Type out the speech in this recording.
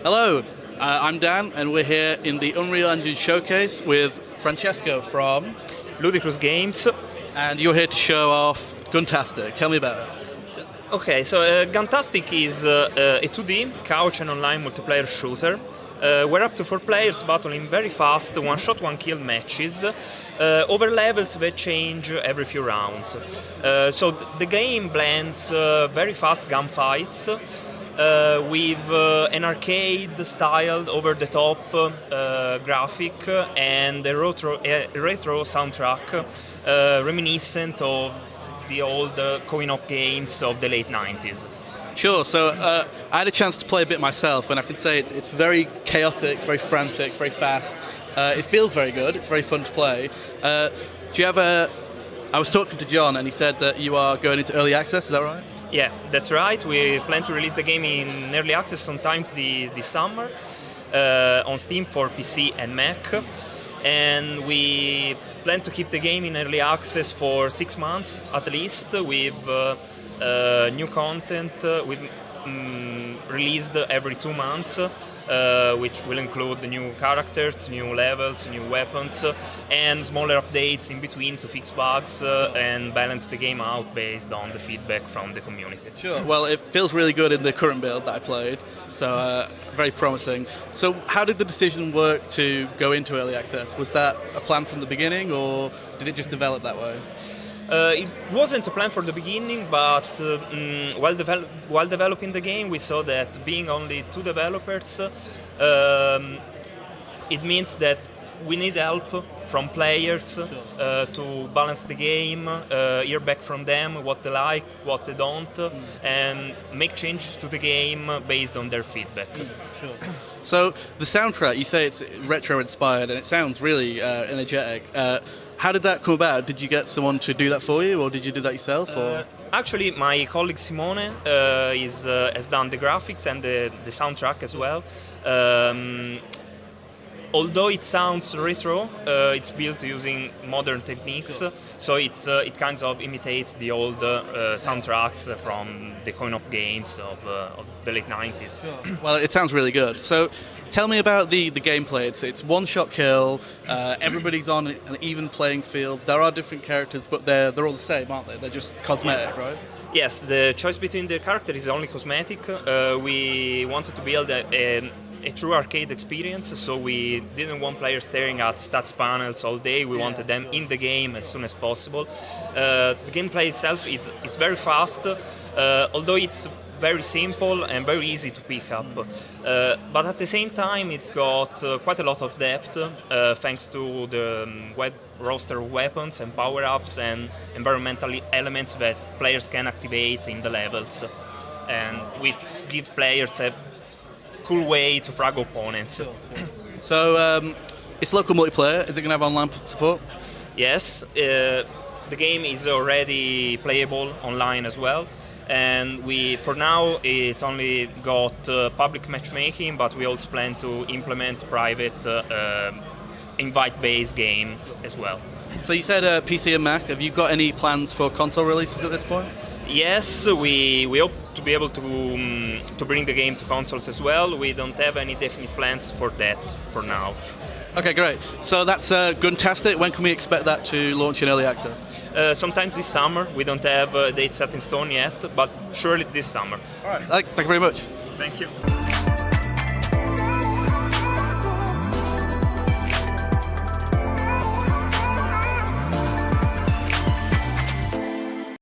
Hello, I'm Dan, and we're here in the Unreal Engine Showcase with Francesco from Ludicrous Games. and you're here to show off Guntastic. Tell me about it. So Guntastic is a 2D couch and online multiplayer shooter. We're up to 4 players battling very fast, one-shot, one-kill matches over levels that change every few rounds. So the game blends very fast gunfights with an arcade-styled, over-the-top graphic and a retro soundtrack reminiscent of the old coin-op games of the late 90s. Sure, so I had a chance to play a bit myself, and I can say it's very chaotic, very frantic, very fast. It feels very good, it's very fun to play. Do you have I was talking to John, and he said that you are going into early access, is that right? Yeah, that's right. We plan to release the game in early access sometimes this summer on Steam for PC and Mac. And we plan to keep the game in early access for 6 months at least, with new content released every 2 months, which will include the new characters, new levels, new weapons, and smaller updates in between to fix bugs and balance the game out based on the feedback from the community. Sure. Well, it feels really good in the current build that I played, so very promising. So how did the decision work to go into early access? Was that a plan from the beginning, or did it just develop that way? It wasn't a plan for the beginning, but while developing the game, we saw that being only 2 developers, it means that we need help from players to balance the game, hear back from them what they like, what they don't, and make changes to the game based on their feedback. Sure. So the soundtrack, you say it's retro-inspired, and it sounds really energetic. How did that come about? Did you get someone to do that for you, or did you do that yourself? Or? Actually, my colleague Simone has done the graphics and the soundtrack as well. Although it sounds retro, it's built using modern techniques, Cool. so it kind of imitates the old soundtracks from the coin-op games of the late 90s. Sure. Well, it sounds really good. So tell me about the gameplay. It's one-shot kill, everybody's on an even playing field. There are different characters, but they're all the same, aren't they? They're just cosmetic, right? Yes, the choice between the characters is only cosmetic. We wanted to build a true arcade experience, so we didn't want players staring at stats panels all day. We wanted them in the game as soon as possible. The gameplay itself is very fast, although it's very simple and very easy to pick up. But at the same time, it's got quite a lot of depth, thanks to the wide roster of weapons and power-ups and environmental elements that players can activate in the levels, and which give players a cool way to frag opponents. So it's local multiplayer. Is it going to have online support? Yes, the game is already playable online as well, and for now it's only got public matchmaking, but we also plan to implement private invite-based games as well. So you said PC and Mac. Have you got any plans for console releases at this point? Yes, we hope to be able to bring the game to consoles as well. We don't have any definite plans for that for now. Okay, great. So that's Guntastic. When can we expect that to launch in early access? Sometimes this summer. We don't have a date set in stone yet, but surely this summer. All right. Thank you very much. Thank you.